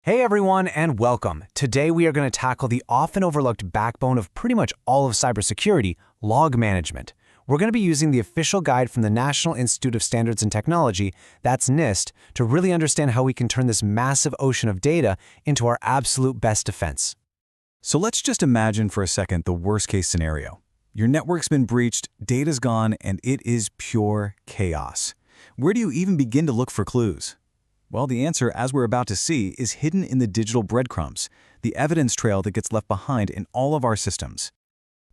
Hey everyone, and welcome. Today we are going to tackle the often overlooked backbone of pretty much all of cybersecurity, log management. We're going to be using the official guide from the National Institute of Standards and Technology, that's NIST, to really understand how we can turn this massive ocean of data into our absolute best defense. So let's just imagine for a second the worst-case scenario. Your network's been breached, data's gone, and it is pure chaos. Where do you even begin to look for clues? Well, the answer, as we're about to see, is hidden in the digital breadcrumbs, the evidence trail that gets left behind in all of our systems.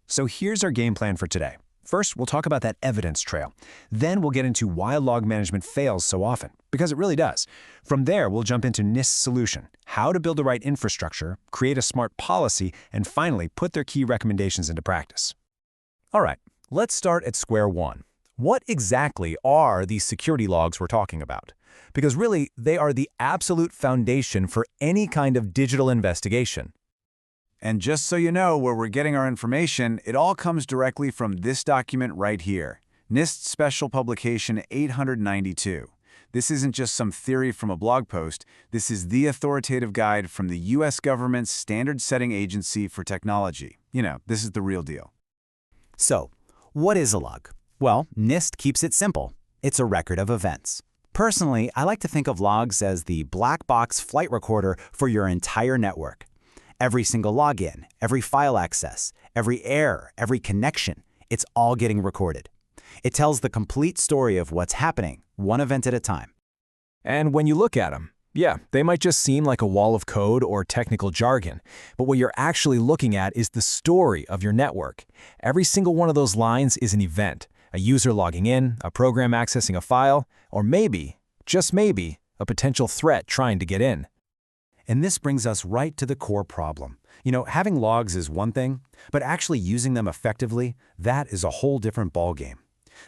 So here's our game plan for today. First, we'll talk about that evidence trail. Then we'll get into why log management fails so often, because it really does. From there, we'll jump into NIST's solution, how to build the right infrastructure, create a smart policy, and finally, put their key recommendations into practice. All right, let's start at square one. What exactly are these security logs we're talking about? Because really, they are the absolute foundation for any kind of digital investigation. And just so you know where we're getting our information, it all comes directly from this document right here, NIST Special Publication 892. This isn't just some theory from a blog post. This is the authoritative guide from the U.S. government's standard-setting agency for technology. You know, this is the real deal. So, what is a log? Well, NIST keeps it simple. It's a record of events. Personally, I like to think of logs as the black box flight recorder for your entire network. Every single login, every file access, every error, every connection, it's all getting recorded. It tells the complete story of what's happening, one event at a time. And when you look at them, yeah, they might just seem like a wall of code or technical jargon, but what you're actually looking at is the story of your network. Every single one of those lines is an event, a user logging in, a program accessing a file, or maybe, just maybe, a potential threat trying to get in. And this brings us right to the core problem. You know, having logs is one thing, but actually using them effectively, that is a whole different ballgame.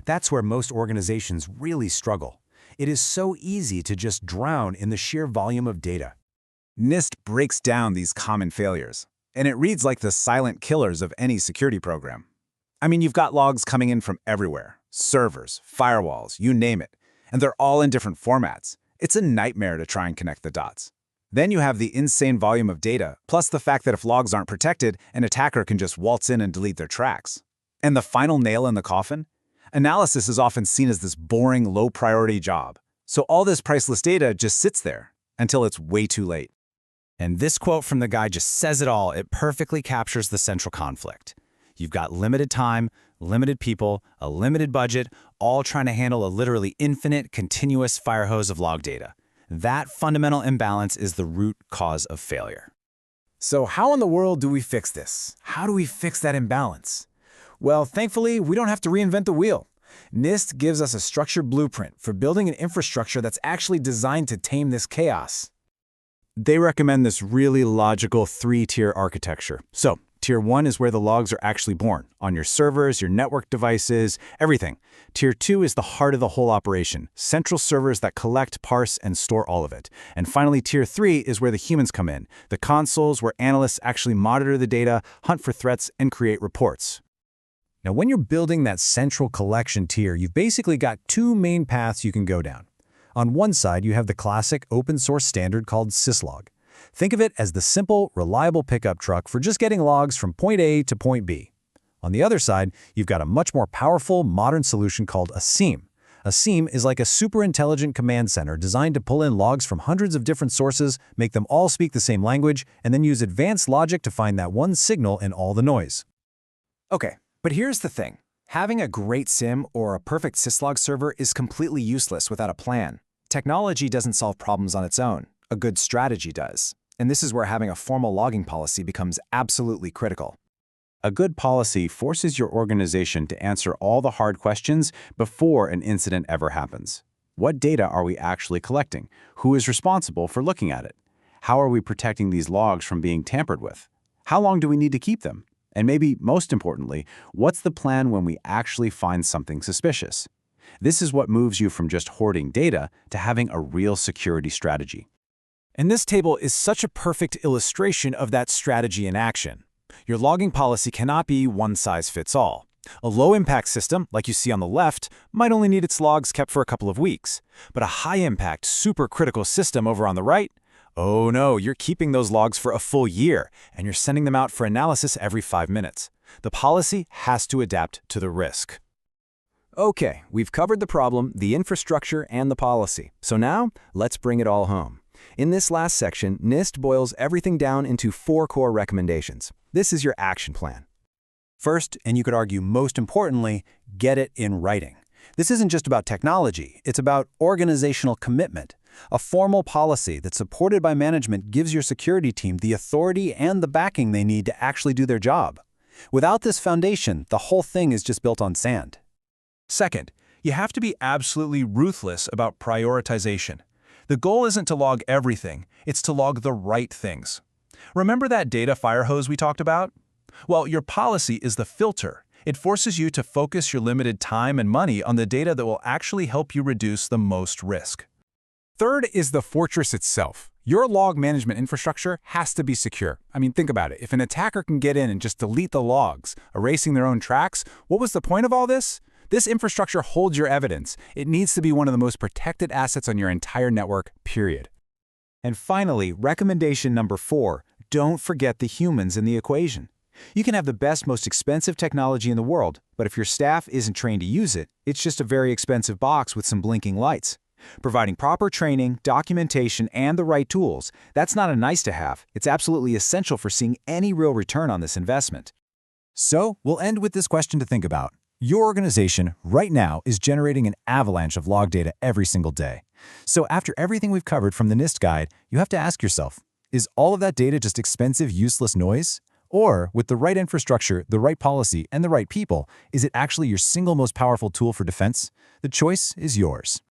That's where most organizations really struggle. It is so easy to just drown in the sheer volume of data. NIST breaks down these common failures, and it reads like the silent killers of any security program. I mean, you've got logs coming in from everywhere, servers, firewalls, you name it, and they're all in different formats. It's a nightmare to try and connect the dots. Then you have the insane volume of data, plus the fact that if logs aren't protected, an attacker can just waltz in and delete their tracks. And the final nail in the coffin? Analysis is often seen as this boring, low-priority job. So all this priceless data just sits there until it's way too late. And this quote from the guy just says it all. It perfectly captures the central conflict. You've got limited time, limited people, a limited budget, all trying to handle a literally infinite, continuous fire hose of log data. That fundamental imbalance is the root cause of failure. So how in the world do we fix this? How do we fix that imbalance? Well, thankfully, we don't have to reinvent the wheel. NIST gives us a structured blueprint for building an infrastructure that's actually designed to tame this chaos. They recommend this really logical three-tier architecture. So, Tier 1 is where the logs are actually born, on your servers, your network devices, everything. Tier 2 is the heart of the whole operation, central servers that collect, parse, and store all of it. And finally, Tier 3 is where the humans come in, the consoles where analysts actually monitor the data, hunt for threats, and create reports. Now, when you're building that central collection tier, you've basically got two main paths you can go down. On one side, you have the classic open-source standard called Syslog. Think of it as the simple, reliable pickup truck for just getting logs from point A to point B. On the other side, you've got a much more powerful, modern solution called a SIEM. A SIEM is like a super intelligent command center designed to pull in logs from hundreds of different sources, make them all speak the same language, and then use advanced logic to find that one signal in all the noise. Okay, but here's the thing. Having a great SIEM or a perfect Syslog server is completely useless without a plan. Technology doesn't solve problems on its own. A good strategy does. And this is where having a formal logging policy becomes absolutely critical. A good policy forces your organization to answer all the hard questions before an incident ever happens. What data are we actually collecting? Who is responsible for looking at it? How are we protecting these logs from being tampered with? How long do we need to keep them? And maybe most importantly, what's the plan when we actually find something suspicious? This is what moves you from just hoarding data to having a real security strategy. And this table is such a perfect illustration of that strategy in action. Your logging policy cannot be one size fits all. A low-impact system, like you see on the left, might only need its logs kept for a couple of weeks. But a high-impact, super-critical system over on the right, Oh no, you're keeping those logs for a full year, and you're sending them out for analysis every 5 minutes. The policy has to adapt to the risk. Okay, we've covered the problem, the infrastructure, and the policy. So now, let's bring it all home. In this last section, NIST boils everything down into 4 core recommendations. This is your action plan. First, and you could argue most importantly, get it in writing. This isn't just about technology, it's about organizational commitment. A formal policy that's supported by management gives your security team the authority and the backing they need to actually do their job. Without this foundation, the whole thing is just built on sand. Second, you have to be absolutely ruthless about prioritization. The goal isn't to log everything, it's to log the right things. Remember that data fire hose we talked about? Well, your policy is the filter. It forces you to focus your limited time and money on the data that will actually help you reduce the most risk. Third is the fortress itself. Your log management infrastructure has to be secure. I mean, think about it. If an attacker can get in and just delete the logs, erasing their own tracks, what was the point of all this? This infrastructure holds your evidence. It needs to be one of the most protected assets on your entire network, period. And finally, recommendation number 4, don't forget the humans in the equation. You can have the best, most expensive technology in the world, but if your staff isn't trained to use it, it's just a very expensive box with some blinking lights. Providing proper training, documentation, and the right tools, that's not a nice-to-have. It's absolutely essential for seeing any real return on this investment. So, we'll end with this question to think about. Your organization, right now, is generating an avalanche of log data every single day. So after everything we've covered from the NIST guide, you have to ask yourself, is all of that data just expensive, useless noise? Or, with the right infrastructure, the right policy, and the right people, is it actually your single most powerful tool for defense? The choice is yours.